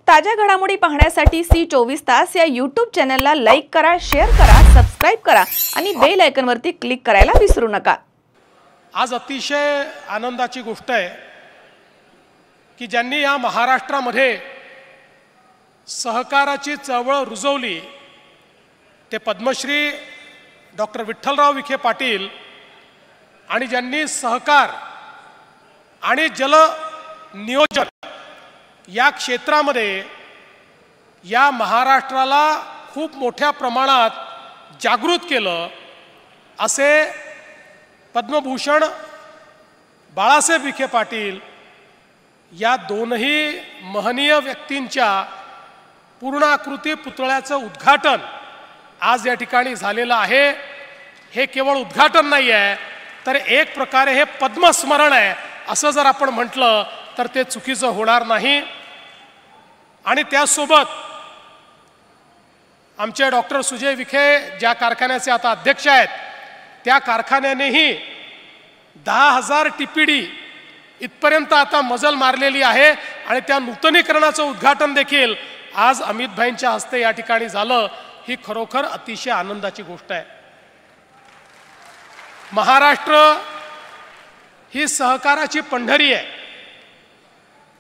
ताज्या घडामोडी पाहण्यासाठी सी24 तास या YouTube चॅनलला लाईक करा, शेअर करा, सबस्क्राइब करा आणि बेल आयकॉनवरती क्लिक करायला विसरू नका। आज अतिशय आनंदाची गोष्ट आहे की ज्यांनी या महाराष्ट्रामध्ये सहकाराची चळवळ रुजवली ते पद्मश्री डॉक्टर विठ्ठलराव विखे पाटील आणि ज्यांनी सहकार आणि जल नियोजन या क्षेत्रामध्ये या महाराष्ट्राला खूप मोठ्या प्रमाणात जागृत केलं असे पद्मभूषण बाळासाहेब विखे पाटील या दोनही महनीय व्यक्तींच्या पूर्णाकृती पुतळ्याचं उद्घाटन आज या ठिकाणी झालेलं आहे। हे केवळ उद्घाटन नाही आहे तर एक प्रकारे हे पद्मस्मरण आहे असं जर आपण म्हटलं तर ते चुकीचं होणार नाही। आणि त्यासोबत आमचे डॉक्टर सुजय विखे ज्या कारखान्याचे आता अध्यक्ष आहेत त्या कारखान्यानेही 10,000 TPD इथपर्यंत आता मजल मारलेली आहे आणि त्या नूतनीकरणाचं उद्घाटन देखील आज अमित भाईंच्या हस्ते या ठिकाणी झालं। ही खरोखर अतिशय आनंदाची गोष्ट आहे। महाराष्ट्र ही सहकाराची पंढरी आहे।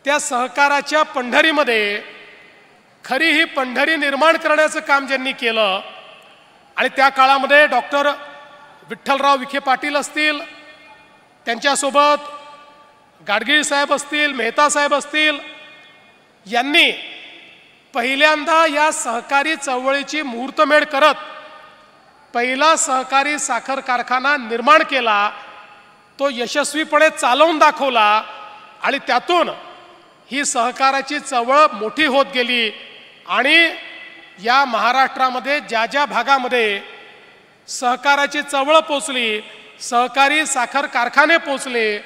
त्या सहकाराच्या पंढरीमध्ये खरी ही पंढरी निर्माण करण्याचं काम ज्यांनी केलं आणि त्या काळामध्ये डॉक्टर विठ्ठलराव विखे पाटील असतील, त्यांच्यासोबत गाडगीळ साहेब असतील, मेहता साहेब असतील, यांनी पहिल्यांदा या सहकारी चळवळीची मुहूर्तमेढ करत पहिला सहकारी साखर कारखाना निर्माण केला, तो यशस्वीपणे चालवून दाखवला आणि त्यातून ही सहकाराची चळवळ मोठी होत गेली आणि या महाराष्ट्रामध्ये ज्या ज्या भागामध्ये सहकाराची चळवळ पोचली, सहकारी साखर कारखाने पोचले,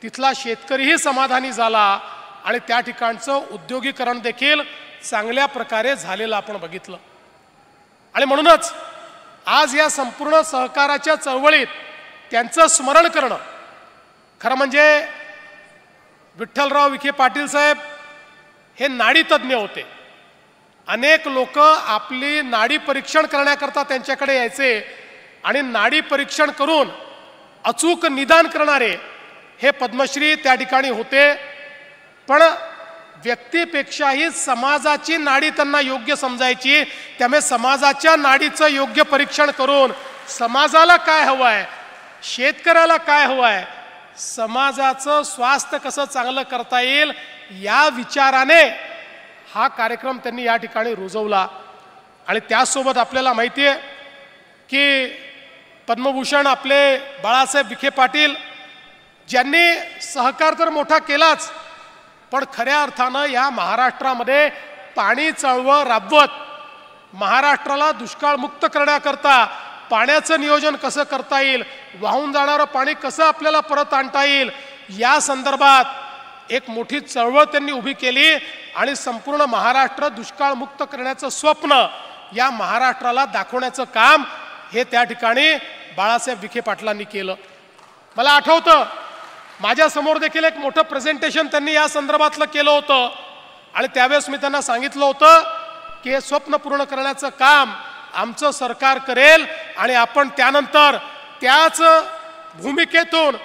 तिथला शेतकरीही समाधानी झाला आणि त्या ठिकाणचं उद्योगीकरण देखील चांगल्या प्रकारे झालेलं आपण बघितलं। आणि म्हणूनच आज या संपूर्ण सहकाराच्या चळवळीत त्यांचं स्मरण करणं, खरं म्हणजे विठ्ठलराव विखे पाटील साहेब हे नाडी तज्ज्ञ होते। अनेक लोक आपली नाडी परीक्षण करण्याकरता त्यांच्याकडे यायचे आणि नाडी परीक्षण करून अचूक निदान करणारे हे पद्मश्री त्या ठिकाणी होते। पण व्यक्तीपेक्षाही समाजाची नाडी त्यांना योग्य समजायची, त्यामुळे समाजाच्या नाडीचं योग्य परीक्षण करून समाजाला काय हवं आहे, शेतकऱ्याला काय हवं आहे, समाजाचं स्वास्थ्य कसं चांगलं करता येईल या विचाराने हा कार्यक्रम त्यांनी या ठिकाणी रुजवला। आणि त्यासोबत आपल्याला माहिती आहे की पद्मभूषण आपले बाळासाहेब विखे पाटील ज्यांनी सहकार तर मोठा केलाच, पण खऱ्या अर्थानं या महाराष्ट्रामध्ये पाणी चळवळ राबवत महाराष्ट्राला दुष्काळमुक्त करण्याकरता पाण्याचं नियोजन कसं करता येईल, वाहून जाणारं पाणी कसं आपल्याला परत आणता येईल या संदर्भात एक मोठी चळवळ त्यांनी उभी केली आणि संपूर्ण महाराष्ट्र दुष्काळमुक्त करण्याचं स्वप्न या महाराष्ट्राला दाखवण्याचं काम हे त्या ठिकाणी बाळासाहेब विखे पाटलांनी केलं। मला आठवतं माझ्यासमोर देखील एक मोठं प्रेझेंटेशन त्यांनी या संदर्भातलं केलं होतं आणि त्यावेळेस मी त्यांना सांगितलं होतं की हे स्वप्न पूर्ण करण्याचं काम आमचं सरकार करेल आणि आपण त्यानंतर त्याच भूमिकेतून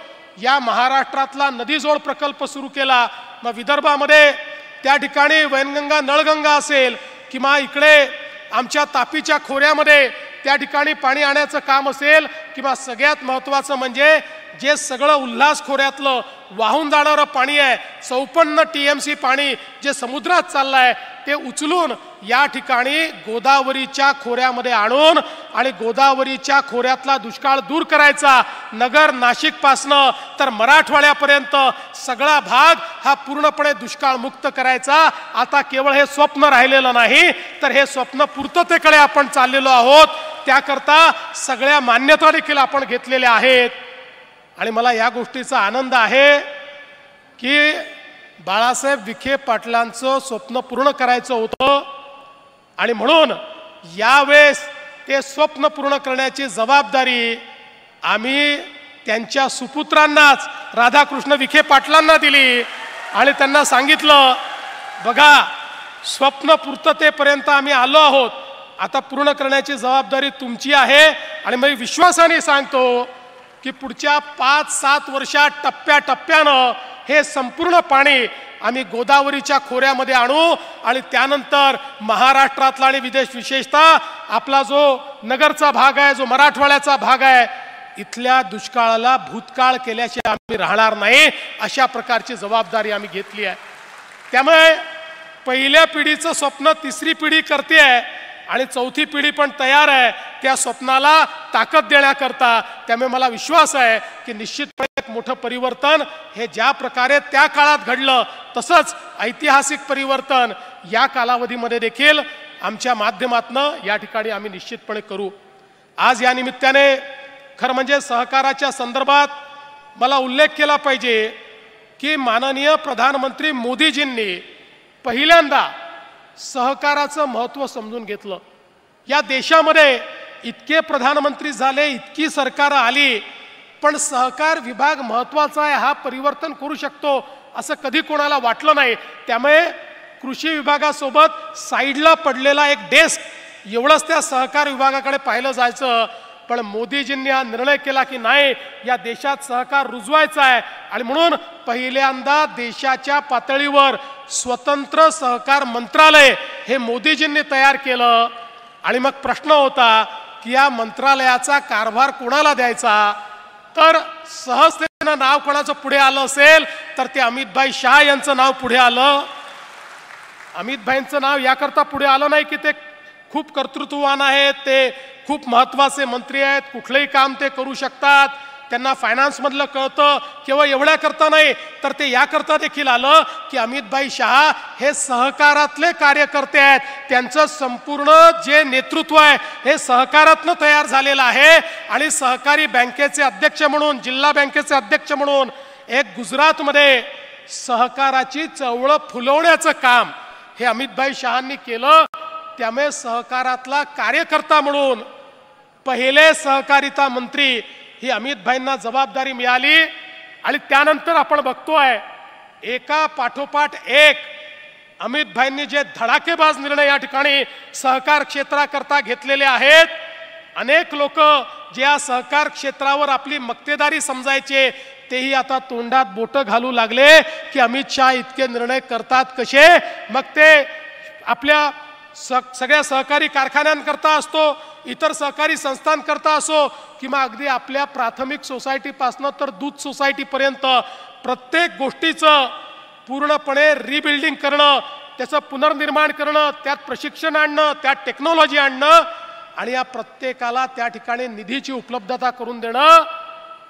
या महाराष्ट्रातला नदीजोड प्रकल्प सुरू केला। मग विदर्भामध्ये त्या ठिकाणी वैनगंगा नळगंगा असेल किंवा इकडे आमच्या तापीच्या खोऱ्यामध्ये त्या ठिकाणी पाणी आणण्याचं काम असेल किंवा सगळ्यात महत्त्वाचं म्हणजे जे सगळं उल्हास खोऱ्यातलं वाहून जाणारं पाणी आहे, 54 TMC पाणी जे समुद्रात चाललं आहे ते उचलून या ठिकाणी गोदावरीच्या खोऱ्यामध्ये आणून आणि गोदावरीच्या खोऱ्यातला दुष्काळ दूर करायचा। नगर नाशिकपासनं तर मराठवाड्यापर्यंत सगळा भाग हा पूर्णपणे दुष्काळमुक्त करायचा। आता केवळ हे स्वप्न राहिलेलं नाही तर हे स्वप्न पूर्ततेकडे आपण चाललेलो आहोत, त्याकरता सगळ्या मान्यता देखील आपण घेतलेल्या आहेत। आणि मला या गोष्टीचा आनंद आहे की बाळासाहेब विखे पाटलांचं स्वप्न पूर्ण करायचं होतं आणि म्हणून यावेळेस ते स्वप्न पूर्ण करण्याची जबाबदारी आम्ही त्यांच्या सुपुत्रांनाच राधाकृष्ण विखे पाटलांना दिली आणि त्यांना सांगितलं, बघा स्वप्न पूर्ततेपर्यंत आम्ही आलो आहोत. आता पूर्ण करण्याची जबाबदारी तुमची आहे. आणि मी विश्वासाने सांगतो की पुढच्या 5-7 वर्षात टप्प्याटप्प्यानं हे संपूर्ण पाणी आम्ही गोदावरीच्या खोऱ्यामध्ये आणू. आणि त्यानंतर महाराष्ट्रातला आणि विशेषतः आपला जो नगरचा भाग आहे, जो मराठवाड्याचा भाग आहे, इथल्या दुष्काळाला भूतकाळ केल्याशिवाय आम्ही राहणार नाही. अशा प्रकारची जबाबदारी आम्ही घेतली आहे. त्यामुळे पहिल्या पिढीचं स्वप्न तिसरी पिढी करते आहे आणि चौथी पिढी पण तयार आहे त्या स्वप्नाला ताकद देण्याकरता. त्यामुळे मला विश्वास आहे की निश्चितपणे एक मोठं परिवर्तन हे ज्या प्रकारे त्या काळात घडलं तसंच ऐतिहासिक परिवर्तन या कालावधीमध्ये देखील आमच्या माध्यमातून या ठिकाणी आम्ही निश्चितपणे करू. आज या निमित्ताने खरं म्हणजे सहकाराच्या संदर्भात मला उल्लेख केला पाहिजे की माननीय प्रधानमंत्री मोदीजींनी पहिल्यांदा सहकाराचं महत्त्व समजून घेतलं. या देशामध्ये इतके प्रधानमंत्री झाले, इतकी सरकारं आली, पण सहकार विभाग महत्त्वाचा आहे, हा परिवर्तन करू शकतो असं कधी कोणाला वाटलं नाही. त्यामुळे कृषी विभागासोबत साईडला पडलेला एक डेस्क एवढंच त्या सहकार विभागाकडे पाहिलं जायचं. पण मोदीजींनी हा निर्णय केला की नाही, या देशात सहकार रुजवायचा आहे. आणि म्हणून पहिल्यांदा देशाच्या पातळीवर स्वतंत्र सहकार मंत्रालय हे मोदीजींनी तयार केलं. आणि मग प्रश्न होता की या मंत्रालयाचा कारभार कोणाला द्यायचा. तर सहजतेनं नाव कोणाचं पुढे आलं असेल तर ते अमितभाई शाह यांचं नाव पुढे आलं. अमितभाईंचं नाव याकरता पुढे आलं नाही की ते खूप कर्तृत्ववान आहेत, ते खूप महत्त्वाचे मंत्री आहेत, कुठलंही काम ते करू शकतात, त्यांना फायनान्समधलं कळतं, केवळ एवढ्याकरता नाही तर ते याकरता देखील आलं की अमितभाई शाह हे सहकारातले कार्यकर्ते आहेत. त्यांचं संपूर्ण जे नेतृत्व आहे हे सहकारातनं तयार झालेलं आहे. आणि सहकारी बँकेचे अध्यक्ष म्हणून, जिल्हा बँकेचे अध्यक्ष म्हणून एक गुजरातमध्ये सहकाराची चळवळ फुलवण्याचं काम हे अमितभाई शहांनी केलं. त्यामुळे सहकारातला कार्यकर्ता म्हणून पहिले सहकारिता मंत्री ही अमितभाईंना जबाबदारी मिळाली. आणि त्यानंतर आपण बघतोय एका पाठोपाठ एक अमितभाईंनी जे धडाकेबाज निर्णय या ठिकाणी सहकार क्षेत्राकरता घेतलेले आहेत. अनेक लोक जे या सहकार क्षेत्रावर आपली मक्तेदारी समजायचे तेही आता तोंडात बोटं घालू लागले की अमित शाह इतके निर्णय करतात कसे. मग ते आपल्या सगळ्या सहकारी कारखान्यांकरता असतो, इतर सहकारी संस्थांकरता असो, किंवा अगदी आपल्या प्राथमिक सोसायटीपासनं तर दूध सोसायटीपर्यंत प्रत्येक गोष्टीचं पूर्णपणे रिबिल्डिंग करणं, त्याचं पुनर्निर्माण करणं, त्यात प्रशिक्षण आणणं, त्यात टेक्नॉलॉजी आणणं आणि या प्रत्येकाला त्या ठिकाणी निधीची उपलब्धता करून देणं.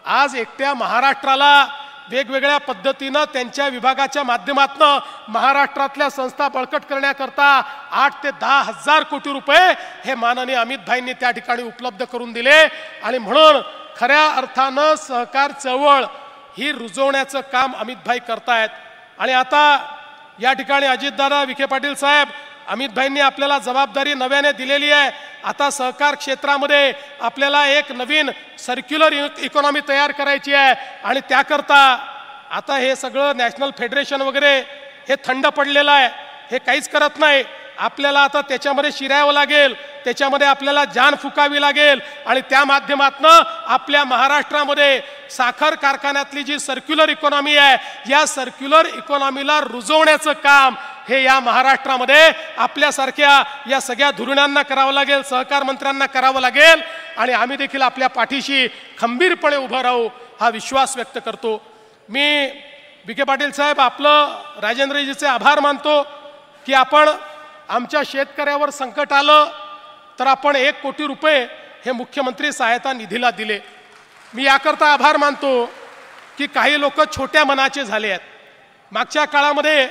आज एकट्या महाराष्ट्राला वेगवेगळ्या पद्धतीनं त्यांच्या विभागाच्या माध्यमातून महाराष्ट्रातल्या संस्था बळकट करण्याकरता 8 ते 10 हजार कोटी रुपये हे माननीय अमितभाईंनी त्या ठिकाणी उपलब्ध करून दिले. आणि म्हणून खऱ्या अर्थानं सहकार चळवळ ही रुजवण्याचं काम अमितभाई करतायत. आणि आता या ठिकाणी अजितदादा विखे पाटील साहेब, अमितभाईंनी आपल्याला जबाबदारी नव्याने दिलेली आहे. आता सहकार क्षेत्रामध्ये आपल्याला एक नवीन सर्क्युलर इकॉनॉमी तयार करायची आहे. आणि त्याकरता आता हे सगळं नॅशनल फेडरेशन वगैरे हे थंड पडलेलं आहे, हे काहीच करत नाही. आपल्याला आता त्याच्यामध्ये शिरायला लागेल, त्याच्यामध्ये आपल्याला जान फुकावी लागेल. आणि त्या माध्यमातून आपल्या महाराष्ट्रामध्ये साखर कारखान्यातली जी सर्क्युलर इकॉनॉमी आहे, या सर्क्युलर इकॉनॉमीला रुजवण्याचं काम हे या महाराष्ट्रामध्ये आपल्यासारख्या या सगळ्या धुरीणांना करावं लागेल, सहकार मंत्र्यांना करावं लागेल. आणि आम्ही देखील आपल्या पाठीशी खंबीरपणे उभं राहू हा विश्वास व्यक्त करतो. मी विखे पाटील साहेब आपलं राजेंद्रजीचे आभार मानतो की आपण आमच्या शेतकऱ्यावर संकट आलं तर आपण 1 कोटी रुपये हे मुख्यमंत्री सहायता निधीला दिले. मी याकरता आभार मानतो की काही लोक छोट्या मनाचे झाले आहेत. मागच्या काळामध्ये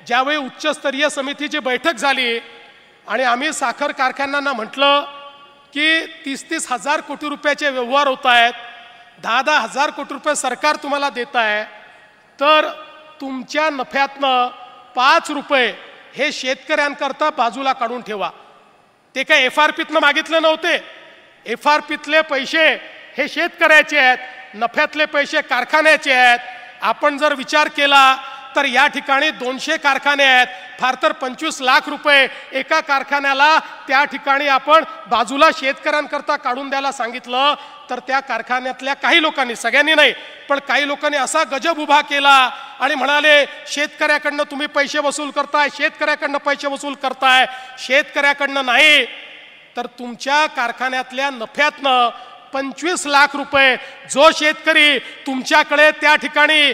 ज्यावेळी उच्चस्तरीय समितीची बैठक झाली आणि आम्ही साखर कारखान्यांना म्हटलं की 30-30 हजार कोटी रुपयाचे व्यवहार होत आहेत, 10-10 हजार कोटी रुपये सरकार तुम्हाला देत आहे, तर तुमच्या नफ्यातनं 5 रुपये हे शेतकऱ्यांकरता बाजूला काढून ठेवा. ते काय FRPतनं मागितले नव्हते. FRPतले पैसे हे शेतकऱ्याचे आहेत, नफ्यातले पैसे कारखान्याचे आहेत. आपण जर विचार केला तर या ठिकाणी 200 कारखाने आहेत, फार तर 25 लाख रुपये एका कारखान्याला त्या ठिकाणी आपण बाजूला शेतकऱ्यांकरता काढून द्यायला सांगितलं, तर त्या कारखान्यातल्या काही लोकांनी, सगळ्यांनी नाही पण काही लोकांनी असा गजब उभा केला आणि म्हणाले शेतकऱ्याकडनं तुम्ही पैसे वसूल करताय, शेतकऱ्याकडनं पैसे वसूल करताय. शेतकऱ्याकडनं नाही तर तुमच्या कारखान्यातल्या नफ्यातनं 25 लाख रुपये जो शेतकरी तुमच्याकडे त्या ठिकाणी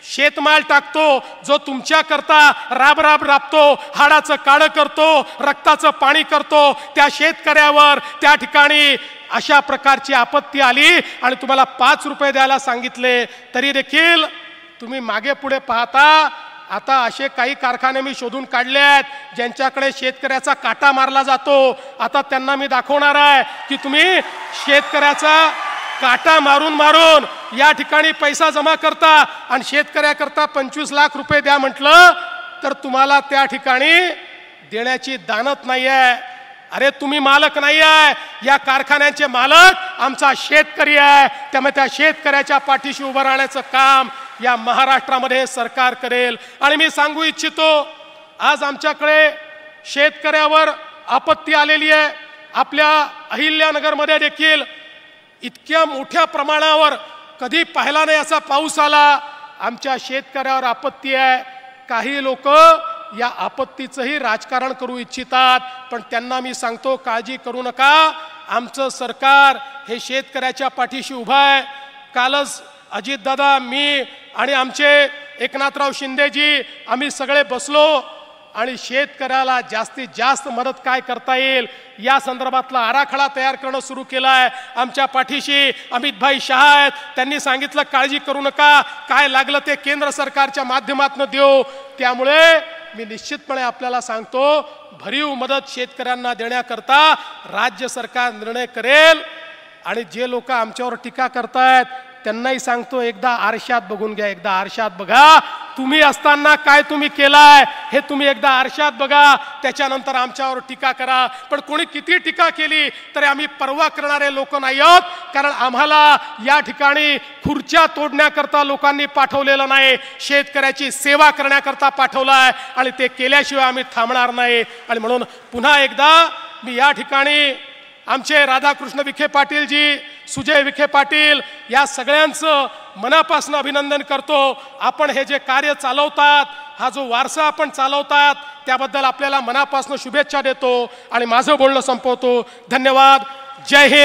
शेतमाल टाकतो, जो तुमच्याकरता राब राबतो, हाडाचं काळं करतो, रक्ताचं पाणी करतो, त्या शेतकऱ्यावर त्या ठिकाणी अशा प्रकारची आपत्ती आली आणि तुम्हाला 5 रुपये द्यायला सांगितले, तरी देखील तुम्ही मागे पुढे पाहता. आता असे काही कारखाने मी शोधून काढले आहेत ज्यांच्याकडे शेतकऱ्याचा काटा मारला जातो. आता त्यांना मी दाखवणार आहे की तुम्ही शेतकऱ्याचा काटा मारून मारून या ठिकाणी पैसा जमा करता आणि शेतकऱ्याकरता 25 लाख रुपये द्या म्हटलं तर तुम्हाला त्या ठिकाणी देण्याची दानत नाही आहे. अरे तुम्ही मालक नाही आहे, या कारखान्याचे मालक आमचा शेतकरी आहे. त्यामुळे त्या शेतकऱ्याच्या पाठीशी उभं राहण्याचं काम या महाराष्ट्रामध्ये सरकार करेल. आणि मी सांगू इच्छितो, आज आमच्याकडे शेतकऱ्यावर आपत्ती आलेली आहे. आपल्या अहिल्यानगरमध्ये देखील इतक्या मोठ्या प्रमाणावर कधी पाहिला नाही असा पाऊस आला. आमच्या शेतकऱ्यावर आपत्ती आहे. काही लोक या आपत्तीचंही राजकारण करू इच्छितात, पण त्यांना मी सांगतो काळजी करू नका. आमचं सरकार हे शेतकऱ्याच्या पाठीशी उभं आहे. कालच अजितदादा, मी आणि आमचे एकनाथराव शिंदेजी आम्ही सगळे बसलो आणि शेतकऱ्याला जास्तीत जास्त मदत काय करता येईल या संदर्भातला आराखडा तयार करणं सुरू केला आहे. आमच्या पाठीशी अमितभाई शहा आहेत. त्यांनी सांगितलं काळजी करू नका, काय लागलं ते केंद्र सरकारच्या माध्यमातून देऊ. त्यामुळे मी निश्चितपणे आपल्याला सांगतो, भरीव मदत शेतकऱ्यांना देण्याकरता राज्य सरकार निर्णय करेल. आणि जे लोक आमच्यावर टीका करतायत त्यांनाही सांगतो, एकदा आरशात बघून घ्या, एकदा आरशात बघा. तुम्ही असताना काय तुम्ही केलाय हे तुम्ही एकदा आरशात बघा, त्याच्यानंतर आमच्यावर टीका करा. पण कोणी किती टीका केली तरी आम्ही पर्वा करणारे लोक नाही आहोत, कारण आम्हाला या ठिकाणी खुर्च्या तोडण्याकरता लोकांनी पाठवलेलं नाही, शेतकऱ्याची सेवा करण्याकरता पाठवलाय आणि ते केल्याशिवाय आम्ही थांबणार नाही. आणि म्हणून पुन्हा एकदा मी या ठिकाणी आमचे राधाकृष्ण विखे पाटीलजी, सुजय विखे पाटील या सगळ्यांचं मनापासून अभिनंदन करतो. आपण हे जे कार्य चालवतात, हा जो वारसा आपण चालवतात, त्याबद्दल आपल्याला मनापासून शुभेच्छा देतो आणि माझं बोलणं संपवतो. धन्यवाद. जय हिंद.